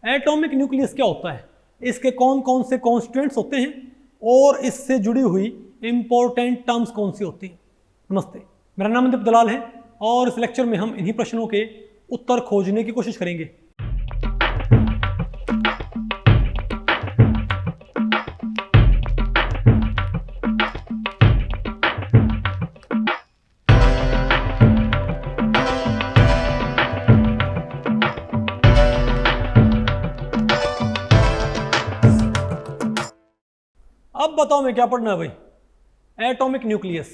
Atomic nucleus क्या होता है, इसके कौन कौन से कॉन्स्टिट्यूएंट्स होते हैं और इससे जुड़ी हुई इंपॉर्टेंट टर्म्स कौन सी होती हैं। नमस्ते, मेरा नाम दीप दलाल है और इस लेक्चर में हम इन्हीं प्रश्नों के उत्तर खोजने की कोशिश करेंगे। अब बताओ मैं क्या पढ़ना है भाई। Atomic nucleus,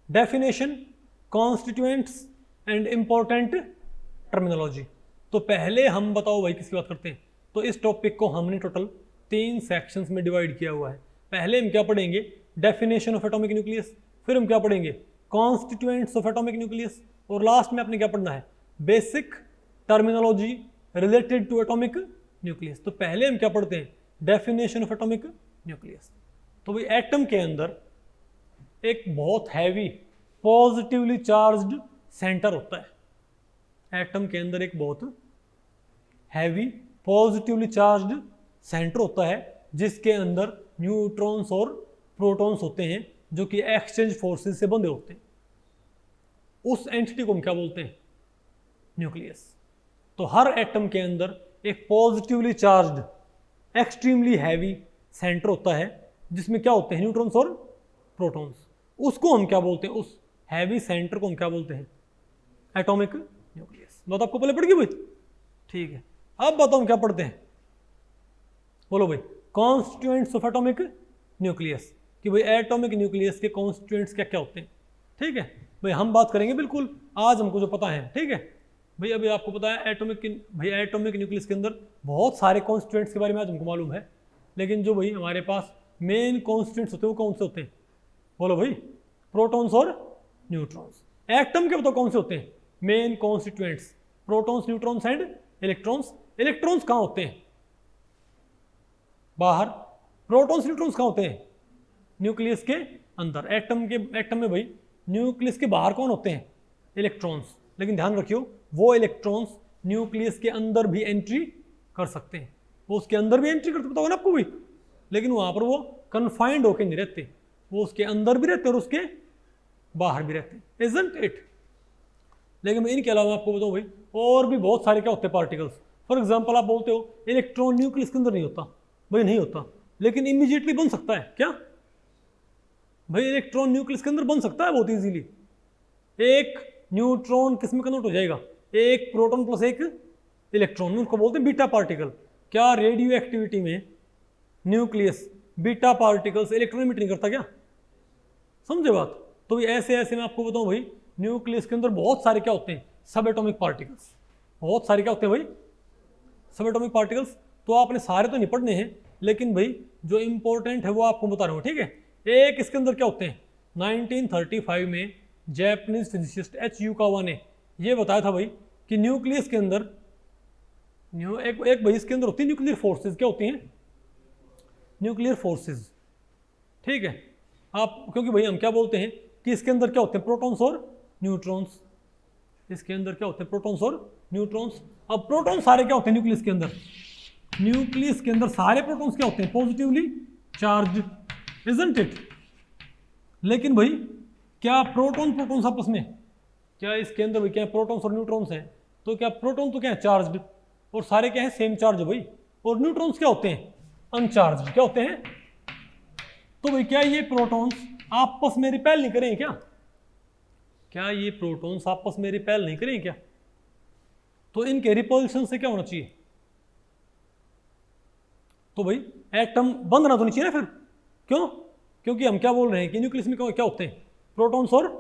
definition, constituents and important terminology. तो पहले हम बताओ भाई किसकी बात करते हैं। तो इस टॉपिक को हमने टोटल 3 सेक्शंस में डिवाइड किया हुआ है। पहले हम क्या पढ़ेंगे, डेफिनेशन ऑफ एटॉमिक न्यूक्लियस, फिर हम क्या पढ़ेंगे, कॉन्स्टिट्यूएंट्स ऑफ एटॉमिक न्यूक्लियस, और लास्ट में आपने क्या पढ़ना है, basic terminology related to atomic nucleus. तो पहले हम क्या पढ़ते हैं, डेफिनेशन ऑफ एटॉमिक न्यूक्लियस। तो भाई एटम के अंदर एक बहुत हैवी पॉजिटिवली चार्ज्ड सेंटर होता है। एटम के अंदर एक बहुत हैवी पॉजिटिवली चार्ज्ड सेंटर होता है जिसके अंदर न्यूट्रॉन्स और प्रोटॉन्स होते हैं जो कि एक्सचेंज फोर्सेस से बंधे होते हैं। उस एंटिटी को हम क्या बोलते हैं, न्यूक्लियस। तो हर एटम के अंदर एक positively charged extremely heavy centre होता है जिसमें क्या होते हैं, न्यूट्रॉन्स और प्रोटॉन्स। उसको हम क्या बोलते हैं, उस हैवी सेंटर को हम क्या बोलते हैं, एटॉमिक न्यूक्लियस। बात आपको पहले पड़ गई भाई, ठीक है। अब बताओ हम क्या पढ़ते हैं, बोलो भाई, कॉन्स्टिट्यूएंट्स ऑफ एटॉमिक न्यूक्लियस, कि भाई एटॉमिक न्यूक्लियस के कॉन्स्टिट्यूएंट्स क्या क्या होते हैं। ठीक है भाई, हम बात करेंगे बिल्कुल आज हमको जो पता है। ठीक है भाई, अभी आपको पता है एटॉमिक न्यूक्लियस के अंदर बहुत सारे कॉन्स्टिट्यूएंट्स के बारे में आज हमको मालूम है, लेकिन जो भाई हमारे पास मेन कॉन्स्टिट्यूएंट्स होते हैं वो कौन से होते हैं, बोलो भाई, प्रोटॉन्स और न्यूट्रॉन्स। एटम के बताओ कौन से होते हैं main constituents, protons, neutrons and electrons. Electrons कहाँ होते हैं, बाहर। प्रोटॉन्स न्यूट्रॉन्स कहाँ होते हैं, न्यूक्लियस के अंदर। एटम में भाई न्यूक्लियस के बाहर कौन होते हैं, इलेक्ट्रॉन्स। लेकिन ध्यान रखियो, वो इलेक्ट्रॉन्स न्यूक्लियस के अंदर भी एंट्री कर सकते हैं। वो उसके अंदर भी एंट्री करते, पता होगा ना आपको भाई, लेकिन वहां पर वो कन्फाइंड होकर नहीं रहते, वो उसके अंदर भी रहते और उसके बाहर भी रहते, इजंट इट। लेकिन मैं इनके अलावा आपको बताऊं भाई, और भी बहुत सारे क्या होते हैं पार्टिकल्स। फॉर एग्जांपल आप बोलते हो इलेक्ट्रॉन न्यूक्लियस के अंदर नहीं होता, भाई नहीं होता, लेकिन इमीडिएटली बन सकता है। क्या भाई, इलेक्ट्रॉन न्यूक्लियस के अंदर बन सकता है बहुत इजीली। एक न्यूट्रॉन किस में कन्वर्ट हो जाएगा, एक प्रोटॉन प्लस एक इलेक्ट्रॉन, उनको बोलते हैं बीटा पार्टिकल। क्या रेडियो एक्टिविटी में nucleus beta particles electron emit नहीं करता क्या, समझे बात। तो ऐसे ऐसे मैं आपको बताऊं भाई, न्यूक्लियस के अंदर बहुत सारे क्या होते हैं, सब एटॉमिक पार्टिकल्स। बहुत सारे क्या होते हैं भाई, सब एटॉमिक पार्टिकल्स। तो आपने सारे तो नहीं पढ़ने हैं, लेकिन भाई जो इंपॉर्टेंट है वो आपको बता रहा हूँ। ठीक है, एक इसके अंदर क्या होते हैं, 1935 में जैपनीज फिजिसिस्ट एच युकावा ने ये बताया था भाई कि न्यूक्लियस के अंदर एक भाई इसके अंदर होती है न्यूक्लियर फोर्सेज। क्या होती हैं, न्यूक्लियर फोर्सेस। ठीक है, आप क्योंकि भाई हम क्या बोलते हैं कि इसके अंदर क्या होते हैं, प्रोटॉन्स और न्यूट्रॉन्स। इसके अंदर क्या होते हैं, प्रोटॉन्स और न्यूट्रॉन्स। अब प्रोटॉन सारे क्या होते हैं न्यूक्लियस के अंदर, न्यूक्लियस के अंदर सारे प्रोटॉन्स क्या होते हैं, पॉजिटिवली चार्ज, इजंट इट। लेकिन भाई क्या प्रोटॉन्स आपस में, क्या इसके अंदर भाई क्या प्रोटॉन्स और न्यूट्रॉन्स हैं, तो क्या प्रोटॉन तो क्या है, चार्ज्ड, और सारे क्या है, सेम चार्ज भाई। और न्यूट्रॉन्स क्या होते हैं, अनचार्ज। क्या होते हैं, तो भाई क्या ये प्रोटॉन्स आपस में रिपेल नहीं करें क्या, क्या ये प्रोटॉन्स आपस में रिपेल नहीं करें क्या। तो इनके रिपल्शन से क्या होना चाहिए, तो भाई एटम बंद ना तो नहीं चाहिए ना फिर। क्यों, क्योंकि हम क्या बोल रहे हैं कि न्यूक्लियस में क्या होते हैं, प्रोटॉन्स और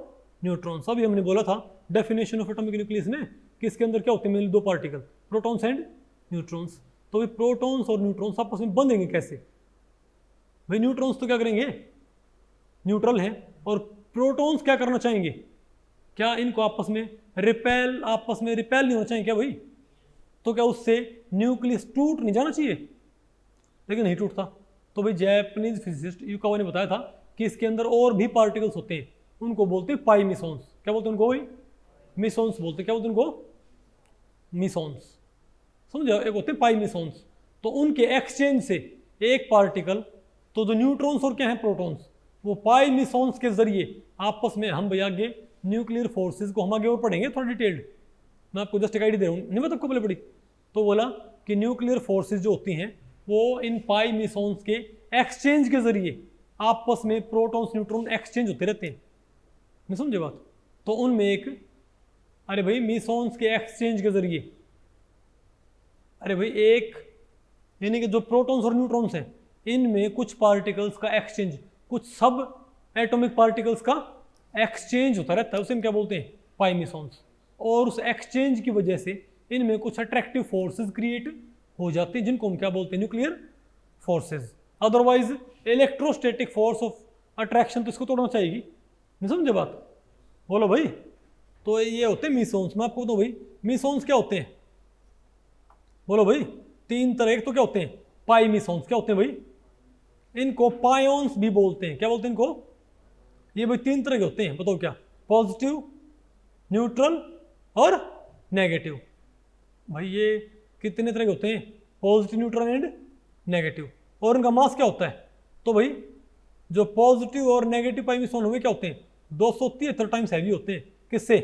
न्यूट्रॉन्स। अभी हमने बोला था डेफिनेशन ऑफ एटॉमिक न्यूक्लियस में कि इसके अंदर क्या होते हैं, mainly 2 particle, protons and neutrons. तो भाई प्रोटॉन्स और न्यूट्रॉन्स आपस में बंधेंगे कैसे, भाई न्यूट्रॉन्स तो क्या करेंगे, न्यूट्रल हैं, और प्रोटॉन्स क्या करना चाहेंगे, क्या इनको आपस में रिपेल नहीं होना चाहिए क्या भाई। तो क्या उससे न्यूक्लियस टूट नहीं जाना चाहिए, लेकिन नहीं टूटता। तो भाई जैपनीज फिजिसिस्ट युकावा ने बताया था कि इसके अंदर और भी पार्टिकल्स होते हैं, उनको बोलते हैं पाई मिसॉन्स। क्या बोलते हैं उनको भाई, मिसॉन्स बोलते हैं। क्या बोलते हैं उनको, मिसॉन्स। समझो, एक होते हैं पाई मिसॉन्स तो उनके एक्सचेंज से एक पार्टिकल, तो जो न्यूट्रॉन्स और क्या है प्रोटॉन्स, वो पाई मिसॉन्स के जरिए आपस में, हम भैया आगे न्यूक्लियर फोर्सेस को हम आगे और पढ़ेंगे थोड़ा डिटेल्ड, मैं आपको जस्ट एक आइडिया दे रहा हूँ, नहीं मैं आपको पहले पढ़ी। तो बोला कि न्यूक्लियर फोर्सेस जो होती हैं वो इन पाई मिसॉन्स के एक्सचेंज के जरिए आपस में प्रोटॉन्स न्यूट्रॉन एक्सचेंज होते रहते हैं, नहीं समझे बात। तो उनमें एक, अरे भाई मिसॉन्स के एक्सचेंज के जरिए, अरे भाई एक, यानी कि जो प्रोटॉन्स और न्यूट्रॉन्स हैं इनमें कुछ पार्टिकल्स का एक्सचेंज, कुछ सब एटॉमिक पार्टिकल्स का एक्सचेंज होता रहता है, उसे हम क्या बोलते हैं पाई मिसॉन्स। और उस एक्सचेंज की वजह से इनमें कुछ अट्रैक्टिव फोर्सेस क्रिएट हो जाती हैं जिनको हम क्या बोलते हैं nuclear forces. Otherwise electrostatic force of attraction तो इसको तोड़ना चाहिए, नहीं समझे बात, बोलो भाई। तो ये होते हैं मिसॉन्स। मैं आपको बताऊँ भाई मिसॉन्स क्या होते हैं, बोलो भाई। तीन तरह, एक तो क्या होते हैं पाई मिसॉन्स, क्या होते हैं भाई, इनको पायोन्स भी बोलते हैं, क्या बोलते हैं इनको, ये भाई तीन तरह के होते हैं, बताओ क्या, पॉजिटिव, न्यूट्रल और नेगेटिव। भाई ये कितने तरह के होते हैं, पॉजिटिव, न्यूट्रल एंड नेगेटिव। और इनका मास क्या होता है, तो भाई जो पॉजिटिव और नेगेटिव पाई मिसॉन हुए क्या होते हैं 273 टाइम्स हैवी होते हैं, किससे,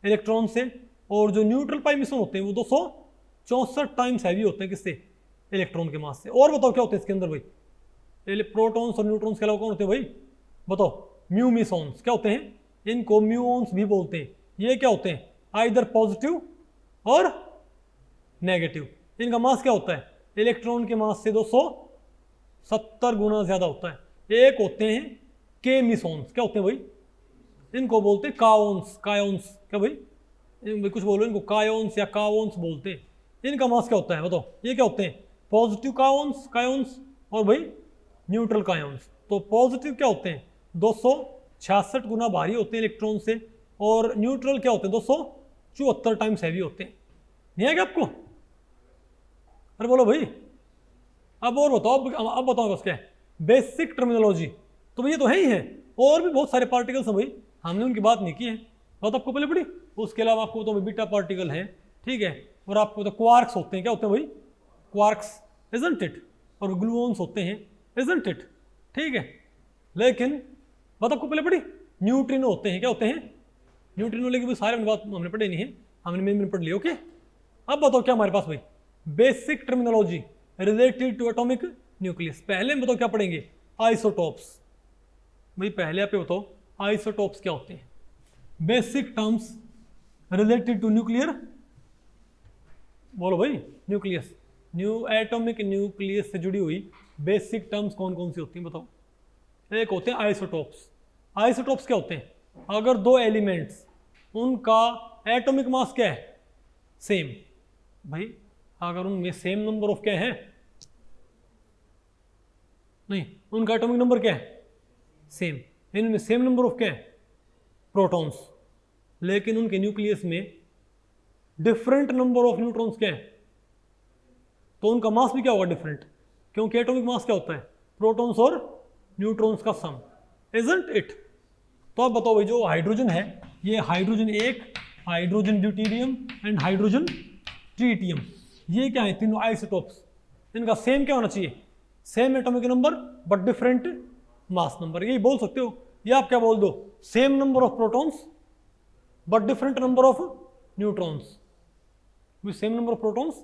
इलेक्ट्रॉन से। और जो न्यूट्रल पाई मिसॉन होते हैं वो 264 टाइम्स हैवी होते हैं, किससे, इलेक्ट्रॉन के मास से। और बताओ क्या होते हैं इसके अंदर भाई, प्रोटॉन्स और न्यूट्रॉन्स के अलावा कौन होते हैं भाई, बताओ, म्यू मिसॉन्स, क्या होते हैं, इनको म्यूऑन्स भी बोलते हैं। ये क्या होते हैं, आइदर पॉजिटिव और नेगेटिव। इनका मास क्या होता है, इलेक्ट्रॉन के मास से 270 गुना ज्यादा होता है। एक होते हैं के मिसॉन्स, क्या होते हैं भाई, इनको बोलते हैं काओन्स, कायोन्स, क्या भाई, कुछ बोलो इनको कायोन्स या काओन्स बोलते हैं। इनका मास क्या होता है बताओ, ये क्या होते हैं, पॉजिटिव काओन्स, कायोन्स, और भाई न्यूट्रल कायोन्स। तो पॉजिटिव क्या होते हैं 266 गुना भारी होते हैं इलेक्ट्रॉन से, और न्यूट्रल क्या होते हैं 274 टाइम्स हैवी होते हैं। नहीं है क्या आपको, अरे बोलो भाई। अब और बताओ, अब बताओ बस क्या है बेसिक टर्मिनोलॉजी। तो भैया तो है ही है, और भी बहुत सारे पार्टिकल्स हैं भाई, हमने उनकी बात नहीं की है, बात आपको पहले पड़ी। उसके अलावा आपको तो बीटा पार्टिकल है, ठीक है, और आपको तो क्वार्क्स होते हैं, क्या होते हैं भाई, क्वार्क्स, इजंट इट, और ग्लूऑन्स होते हैं, इजंट इट, ठीक है। लेकिन बात आपको पहले पड़ी, न्यूट्रिनो होते हैं, क्या होते हैं, न्यूट्रिनो। लेकिन भी सारे बात हमने पढ़े नहीं है, हमने मेन पढ़ लिया, ओके। अब बताओ क्या हमारे पास भाई basic terminology related to atomic nucleus. पहले बताओ क्या पढ़ेंगे, आइसोटॉप्स। भाई पहले आप बताओ आइसोटॉप्स क्या होते हैं, basic terms related to nuclear, बोलो भाई, न्यूक्लियस, न्यू एटॉमिक न्यूक्लियस से जुड़ी हुई बेसिक टर्म्स कौन कौन सी होती हैं बताओ। एक होते हैं आइसोटॉप्स। आइसोटॉप्स क्या होते हैं, अगर दो एलिमेंट्स उनका एटॉमिक मास क्या है, सेम, भाई अगर उनमें सेम नंबर ऑफ क्या है, नहीं उनका एटॉमिक नंबर क्या है सेम, इनमें सेम नंबर ऑफ क्या है प्रोटॉन्स, लेकिन उनके न्यूक्लियस में डिफरेंट नंबर ऑफ न्यूट्रॉन्स क्या है, तो उनका मास भी क्या होगा डिफरेंट, क्योंकि एटॉमिक मास क्या होता है प्रोटॉन्स और न्यूट्रॉन्स का सम, इजंट इट। तो अब बताओ भाई जो हाइड्रोजन है, ये hydrogen 1, hydrogen deuterium and hydrogen tritium, ये क्या है तीनों आइसोटॉप्स। इनका सेम क्या होना चाहिए, same atomic number but different mass number, यही बोल सकते हो। या आप क्या बोल दो, same number of protons but different number of neutrons, same number of protons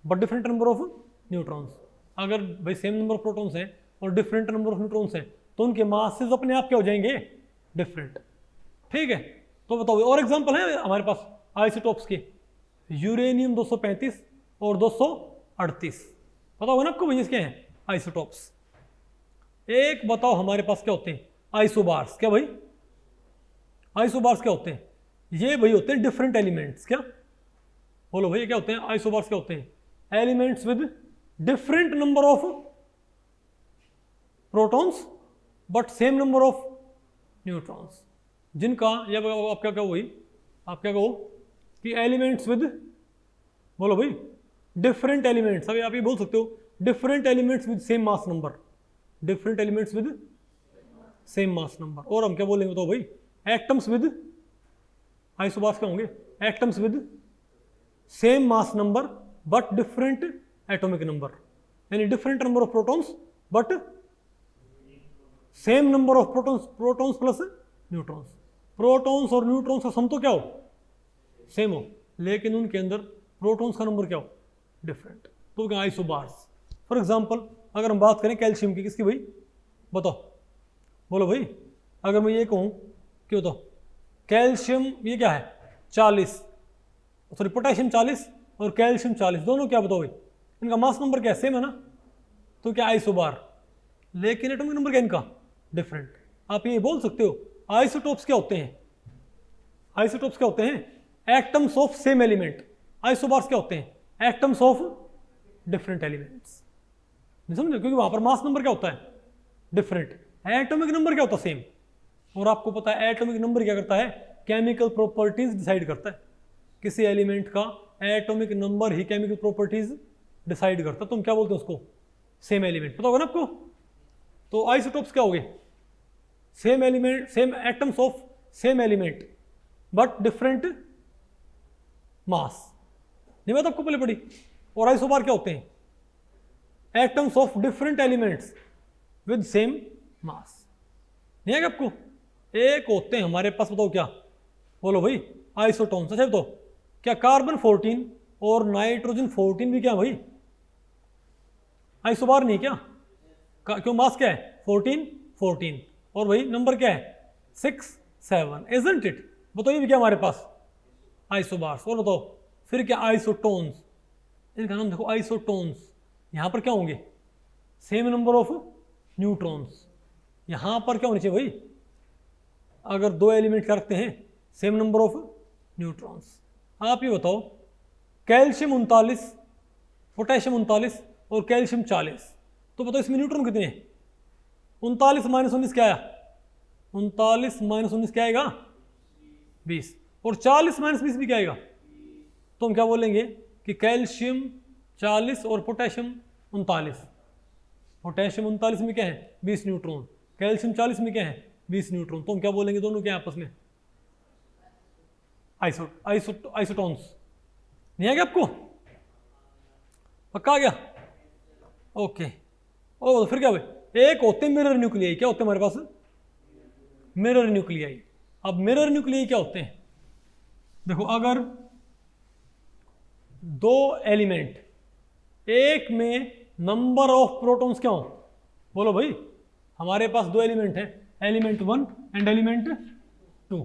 but different number of neutrons. अगर भाई सेम नंबर ऑफ प्रोटॉन्स हैं और डिफरेंट नंबर ऑफ न्यूट्रॉन्स हैं तो उनके मासेस अपने आप क्या हो जाएंगे डिफरेंट, ठीक है। तो बताओ और एग्जांपल है हमारे पास आइसोटॉप्स के, यूरेनियम 235 और 238, पता होगा ना आपको भाई इसके हैं आइसोटॉप्स। एक बताओ हमारे पास क्या होते हैं आइसोबार्स, क्या भाई आइसोबार्स क्या होते हैं, ये भाई होते हैं डिफरेंट एलिमेंट्स, क्या बोलो भाई क्या होते हैं आइसोबार्स, क्या होते हैं elements with different number of protons but same number of neutrons, जिनका या आप क्या कहो भाई, आप क्या कहो कि एलिमेंट्स विद, बोलो भाई डिफरेंट एलिमेंट्स, अभी आप ये बोल सकते हो different elements with same mass number, different elements with same mass number. और हम क्या बोलेंगे तो भाई एटम्स विद, आइसोबार्स क्या होंगे atoms with same mass number but different atomic number, यानी different number of protons but same number of protons, protons plus neutrons. Protons और न्यूट्रॉन्स का सम तो क्या हो, सेम हो, लेकिन उनके अंदर प्रोटॉन्स का नंबर क्या हो, डिफरेंट। तो क्या आइसोबार्स। फॉर एग्जांपल अगर हम बात करें कैल्शियम की, किसकी भाई बताओ, बोलो भाई। अगर मैं ये कहूँ कि बताओ कैल्शियम ये क्या है 40, सॉरी पोटेशियम 40 और कैल्शियम 40, दोनों क्या बताओ भाई, इनका मास नंबर क्या सेम है ना, तो क्या आइसोबार। लेकिन एटॉमिक नंबर क्या इनका डिफरेंट। आप ये बोल सकते हो आइसोटोप्स क्या होते हैं, आइसोटोप्स क्या होते हैं, atoms of same element. Isobars क्या होते हैं, एटम्स ऑफ डिफरेंट एलिमेंट्स। समझे, क्योंकि वहां पर मास नंबर क्या होता है डिफरेंट, एटॉमिक नंबर क्या होता है सेम। और आपको पता है एटॉमिक नंबर क्या करता है, केमिकल प्रॉपर्टीज डिसाइड करता है। किसी एलिमेंट का एटॉमिक नंबर ही केमिकल प्रॉपर्टीज डिसाइड करता है। तुम क्या बोलते हो उसको, सेम एलिमेंट, पता होगा ना आपको। तो आइसोटोप्स क्या हो गए, same element, same atoms of same element but different mass. नहीं बात आपको पहले पढ़ी। और आइसोबार क्या होते हैं, atoms of different elements with same मास। नहीं है क्या आपको। एक होते हैं हमारे पास, बताओ क्या, बोलो भाई आइसोटोन्स। अच्छा बताओ क्या कार्बन 14 और नाइट्रोजन 14 भी क्या भाई आइसोबार नहीं क्या, क्यों मास क्या है 14 14 और भाई नंबर क्या है 6 7, इजंट इट। बताओ ये भी क्या हमारे पास आइसोबार्स। और बताओ फिर क्या आइसोटोन्स, इनका नाम देखो आइसोटोन्स। यहां पर क्या होंगे, सेम नंबर ऑफ न्यूट्रॉन्स। यहां पर क्या होनी चाहिए भाई, अगर दो एलिमेंट क्या रखते हैं, सेम नंबर ऑफ न्यूट्रॉन्स। आप ये बताओ कैल्शियम 39, पोटेशियम 39 और कैल्शियम 40, तो बताओ इसमें न्यूट्रॉन कितने हैं, 39 माइनस 19 क्या आया, 39 माइनस 19 क्या आएगा 20, और 40 माइनस 20 भी क्या आएगा। तो हम क्या बोलेंगे कि कैल्शियम 40 और पोटेशियम 39, पोटेशियम 39 में क्या है 20 न्यूट्रॉन, कैल्शियम 40 में क्या है 20 न्यूट्रॉन। तो हम क्या बोलेंगे, दोनों क्या है आपस में आइसोटोन्स। नहीं आ गया आपको, पक्का आ गया, ओके। और फिर क्या भाई, एक होते मिरर न्यूक्लियाई। क्या होते हैं हमारे पास, मिरर न्यूक्लियाई। अब मिरर न्यूक्लियाई क्या होते हैं, देखो अगर दो एलिमेंट, एक में नंबर ऑफ प्रोटॉन्स क्या हो, बोलो भाई हमारे पास दो एलिमेंट हैं, एलिमेंट 1 एंड एलिमेंट 2,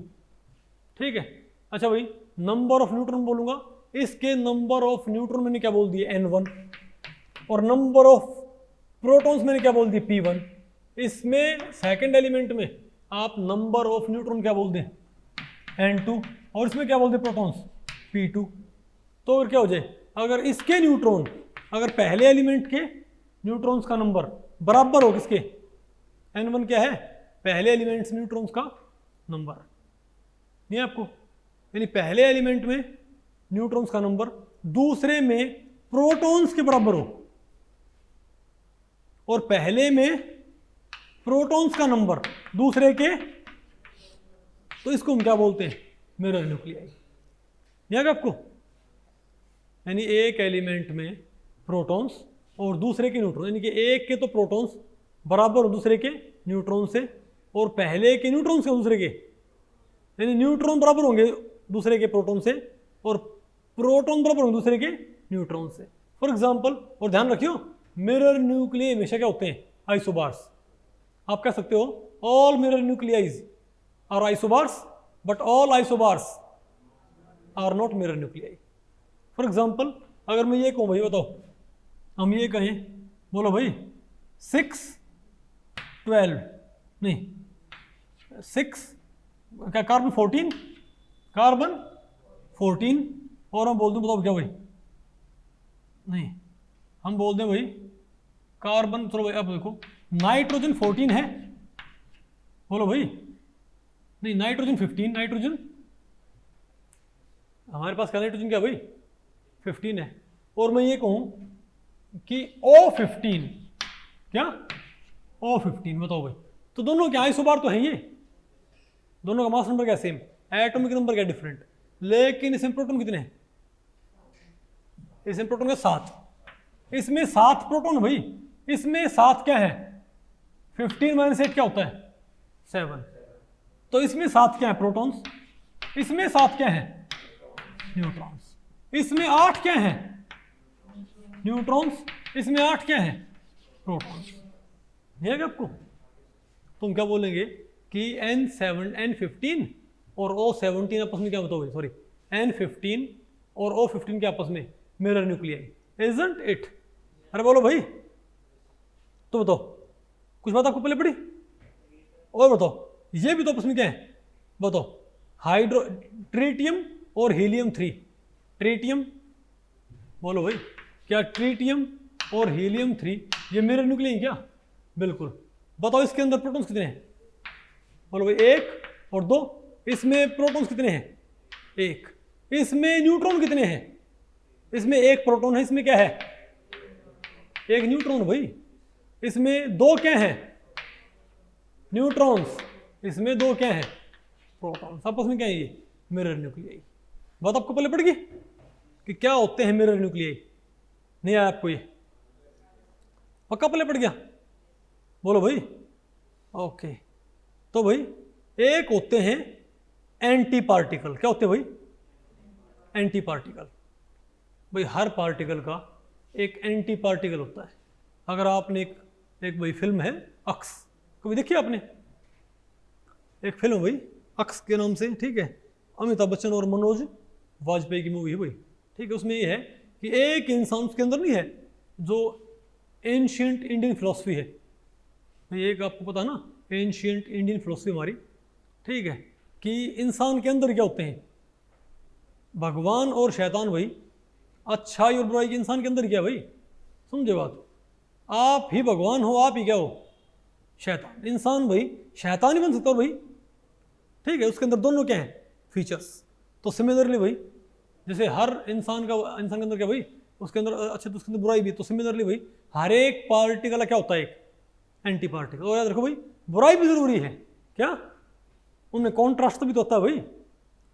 ठीक है। अच्छा भाई नंबर ऑफ न्यूट्रॉन बोलूंगा, इसके नंबर ऑफ न्यूट्रॉन मैंने क्या बोल दिए N1, और नंबर ऑफ प्रोटॉन्स मैंने क्या बोल दिए P1। इसमें सेकंड एलिमेंट में आप नंबर ऑफ न्यूट्रॉन क्या बोल दें N2, और इसमें क्या बोल दें प्रोटॉन्स P2। तो फिर क्या हो जाए, अगर इसके न्यूट्रॉन, अगर पहले एलिमेंट के न्यूट्रॉन्स का नंबर बराबर हो किसके, N1 क्या है पहले एलिमेंट्स न्यूट्रॉन्स का नंबर, नहीं है आपको, यानी पहले एलिमेंट में न्यूट्रॉन्स का नंबर दूसरे में प्रोटॉन्स के बराबर हो, और पहले में प्रोटॉन्स का नंबर दूसरे के, तो इसको हम क्या बोलते हैं मिरर न्यूक्लियाई। याद आपको, यानी एक एलिमेंट में प्रोटॉन्स और दूसरे के न्यूट्रॉन, यानी कि एक के तो प्रोटॉन्स बराबर हो दूसरे के न्यूट्रॉन से, और पहले के न्यूट्रॉन से दूसरे के, यानी न्यूट्रॉन बराबर होंगे दूसरे के प्रोटॉन से, और प्रोटॉन बराबर होंगे दूसरे के न्यूट्रॉन से। फॉर एग्जांपल, और ध्यान रखियो मिरर न्यूक्लियाई हमेशा क्या होते हैं आइसोबार्स। आप कह सकते हो all mirror nuclei are isobars but all isobars are not mirror nuclei. For example अगर मैं ये कहूँ भाई, बताओ हम ये कहें, बोलो भाई 6 12 नहीं 6 क्या कार्बन 14, कार्बन 14, और हम बोल दें बताओ क्या भाई, नहीं हम बोल दें भाई कार्बन, चलो भाई अब देखो नाइट्रोजन 14 है, बोलो भाई नहीं नाइट्रोजन 15, नाइट्रोजन हमारे पास क्या नाइट्रोजन क्या भाई 15 है, और मैं ये कहूं कि O15, क्या O15, बताओ भाई, तो दोनों क्या आइसोबार तो है, ये दोनों का मास नंबर क्या सेम, एटॉमिक नंबर क्या डिफरेंट, लेकिन इसमें प्रोटॉन कितने हैं, इसमें प्रोटॉन का 7, इसमें 7 प्रोटॉन भाई, इसमें 7 क्या है, 15 - 8 क्या होता है, 7। तो इसमें 7 क्या है, प्रोटॉन्स, इसमें 7 क्या है, न्यूट्रॉन्स, इसमें 8 क्या है, न्यूट्रॉन्स, इसमें 8 क्या है, प्रोटॉन्स। नहीं है क्या आपको? तुम क्या बोलेंगे कि N7 N15 और O17 आपस में क्या बताओगे, सॉरी N15 और O15 के आपस में मिरर न्यूक्लियाई, इजंट इट? अरे बोलो भाई, तो बताओ, कुछ बात आपको पहले पड़ी? और बताओ, ये भी तो आपस में क्या है, बताओ, हाइड्रो ट्रीटियम और हीलियम 3, ट्रीटियम, बोलो भाई, क्या ट्रीटियम और हीलियम 3 ये मिरर न्यूक्लियाई क्या? बिल्कुल। बताओ इसके अंदर प्रोटॉन्स कितने हैं, बोलो भाई, 1 और 2। इसमें प्रोटॉन्स कितने हैं, 1। इसमें न्यूट्रॉन कितने हैं, इसमें 1 प्रोटॉन है, इसमें क्या है, 1 न्यूट्रॉन भाई। इसमें 2 क्या है, न्यूट्रॉन्स, इसमें 2 क्या है, प्रोटॉन्स। आपस में क्या है ये, मिरर न्यूक्लियाई। बात आपको पहले पड़ गई कि क्या होते हैं मिरर न्यूक्लियाई? नहीं आया आपको ये? पक्का पहले पड़ गया? बोलो भाई। ओके, तो भाई एक होते हैं एंटी पार्टिकल। क्या होते हैं भाई, एंटी पार्टिकल। भाई हर पार्टिकल का एक एंटी पार्टिकल होता है। अगर आपने एक भाई फिल्म है अक्स, कभी देखी आपने? एक फिल्म भाई अक्स के नाम से, ठीक है, अमिताभ बच्चन और मनोज वाजपेयी की मूवी है भाई, ठीक है। उसमें ये है कि एक इंसान, उसके अंदर नहीं है जो एंशिएंट इंडियन फिलॉसफी है, एक आपको पता है ना, एंशिएंट इंडियन फिलॉसफी हमारी, ठीक है, कि इंसान के अंदर क्या होते हैं, भगवान और शैतान भाई, अच्छाई और बुराई के इंसान के अंदर क्या भाई, समझे बात? आप ही भगवान हो, आप ही क्या हो, शैतान। इंसान भाई शैतान ही बन सकता हो भाई, ठीक है, उसके अंदर दोनों क्या है, फीचर्स। तो सिमिलरली भाई, जैसे हर इंसान के अंदर क्या भाई, उसके अंदर अच्छा, तो उसके अंदर बुराई भी, तो सिमिलरली भाई हर एक पार्टिकल क्या होता है, एक एंटी पार्टिकल। और याद रखो भाई, बुराई भी जरूरी है, क्या उनमें कॉन्ट्रास्ट भी तो होता है भाई,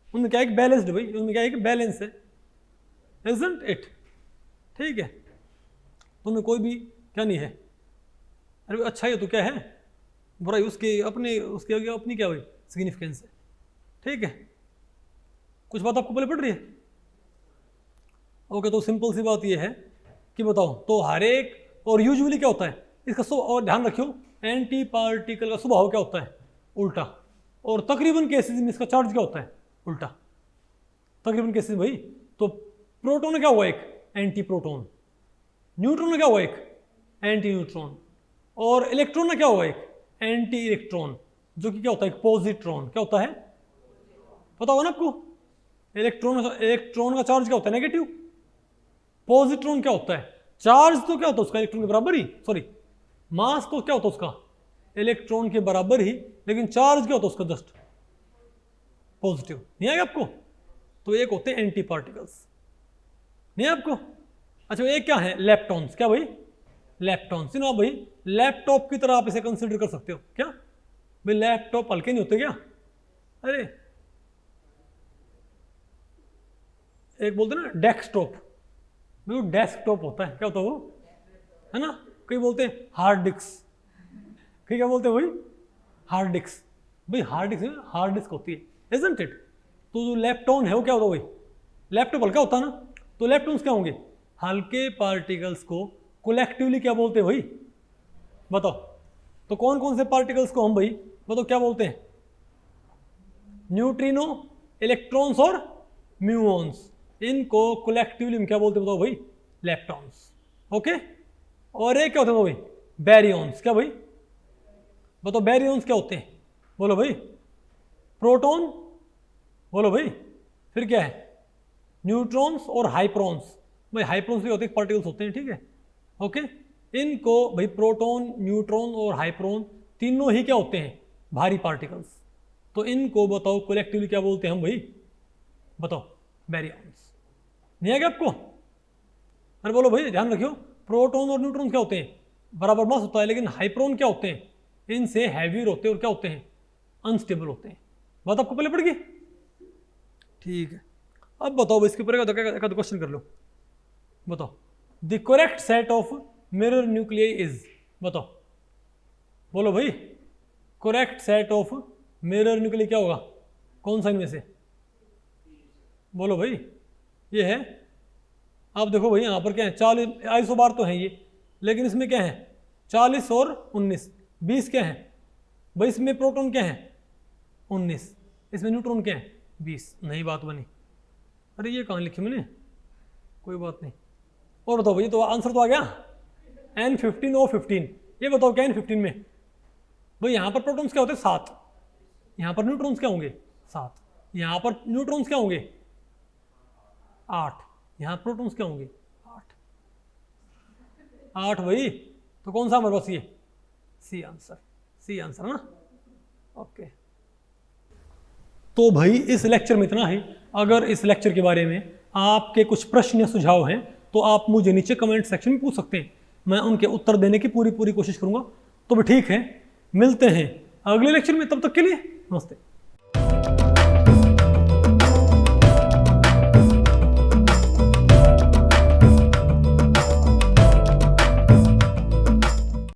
उनमें क्या एक बैलेंस्ड भाई, उनमें क्या एक बैलेंस है, इजंट इट? ठीक है, उनमें कोई भी क्या नहीं है। अरे अच्छा ही तो क्या है, बुराई उसके अपने, उसके आगे अपनी क्या भाई सिग्निफिकेंस है, ठीक है। कुछ बात आपको पहले पड़ रही है? ओके, तो सिंपल सी बात ये है कि बताओ, तो हर एक, और यूजुअली क्या होता है इसका और ध्यान रखियो, एंटी पार्टिकल का स्वभाव क्या होता है, उल्टा। और तकरीबन केसेस में इसका चार्ज क्या होता है, उल्टा। तकरीबन केसेस भाई, तो प्रोटॉन क्या हुआ, एक एंटी प्रोटॉन, न्यूट्रॉन में क्या हुआ, एक एंटी न्यूट्रॉन, और इलेक्ट्रॉन में क्या हुआ, एक एंटी इलेक्ट्रॉन, जो कि क्या होता है, एक पॉजिट्रॉन। क्या होता है, पता होगा ना आपको? इलेक्ट्रॉन का चार्ज क्या होता है, नेगेटिव। पॉजिट्रॉन क्या होता है, चार्ज तो क्या होता है उसका इलेक्ट्रॉन के बराबर ही, सॉरी मास तो क्या होता है उसका इलेक्ट्रॉन के बराबर ही, लेकिन चार्ज क्या होता है उसका जस्ट पॉजिटिव। नहीं आएगा आपको? तो एक होते हैं एंटी पार्टिकल्स, नहीं है आपको? अच्छा, एक क्या है, लेप्टॉन्स। क्या भाई, लेप्टॉन्स। ना भाई लैपटॉप की तरह आप इसे कंसिडर कर सकते हो। क्या भाई, लैपटॉप हल्के नहीं होते क्या? अरे एक बोलते ना डेस्कटॉप, वो डेस्कटॉप होता है। क्या होता है वो, है ना? कई बोलते हैं हार्ड डिस्क, कई क्या बोलते हैं भाई, हार्ड डिस्क। भाई हार्ड डिस्क होती है, इजंट इट? तो जो लैपटॉन है वो क्या होता है भाई, लैपटॉप हल्का होता है ना, तो लैपटॉन्स क्या होंगे, हल्के पार्टिकल्स को कोलेक्टिवली क्या बोलते हैं भाई, बताओ? तो कौन कौन से पार्टिकल्स को हम भाई बताओ क्या बोलते हैं, न्यूट्रिनो, इलेक्ट्रॉन्स और म्यूऑन्स। इनको कोलेक्टिवली हम क्या बोलते हैं बताओ भाई, लैप्टॉन्स। ओके, और एक क्या होता है भाई, बैरियॉन्स। क्या भाई बताओ, बैरियॉन्स क्या होते हैं, बोलो भाई, प्रोटॉन, बोलो भाई, फिर क्या है, न्यूट्रॉन्स और हाइप्रॉन्स। भाई हाइप्रॉन्स भी होते हैं, पार्टिकल्स होते हैं, ठीक है। ओके, इनको भाई प्रोटॉन, न्यूट्रॉन और हाइप्रॉन तीनों ही क्या होते हैं, भारी पार्टिकल्स। तो इनको बताओ कोलेक्टिवली क्या बोलते हैं हम भाई, बताओ, बैरियॉन्स। नहीं है क्या आपको? अरे बोलो भाई, ध्यान रखियो, प्रोटॉन और न्यूट्रॉन क्या होते हैं, बराबर मास होता है, लेकिन हाइप्रॉन क्या होते हैं, इनसे हैवियर होते हैं और क्या होते हैं, अनस्टेबल होते हैं। बात आपको पहले पड़ गई? ठीक है, अब बताओ इसके ऊपर एक क्वेश्चन कर लो, बताओ the correct set of mirror nuclei is, बताओ, बोलो भाई, correct set of mirror nuclei क्या होगा, कौन सा इनमें से, बोलो भाई, ये है। आप देखो भाई यहाँ पर क्या है, 40 आइसोबार तो है ये, लेकिन इसमें क्या है 40 और 19, 20 क्या है भाई, इसमें प्रोटॉन क्या है 19, इसमें न्यूट्रॉन क्या है 20, नहीं बात बनी। अरे ये कहाँ लिखी मैंने, कोई बात नहीं। और बताओ भाई, तो आंसर तो आ गया N15 O 15, ये बताओ क्या N15 में भाई, यहाँ पर प्रोटॉन्स क्या होते हैं 7, यहाँ पर न्यूट्रॉन्स क्या होंगे 7, यहाँ पर न्यूट्रॉन्स क्या होंगे 8, यहाँ प्रोटॉन्स क्या होंगे 8 भाई, तो कौन सा हमारे पास ये सी आंसर, सी आंसर ना, ओके। तो भाई इस लेक्चर में इतना ही। अगर इस लेक्चर के बारे में आपके कुछ प्रश्न या सुझाव हैं तो आप मुझे नीचे कमेंट सेक्शन में पूछ सकते हैं, मैं उनके उत्तर देने की पूरी कोशिश करूंगा। तो भी ठीक है, मिलते हैं अगले लेक्चर में, तब तक के लिए नमस्ते।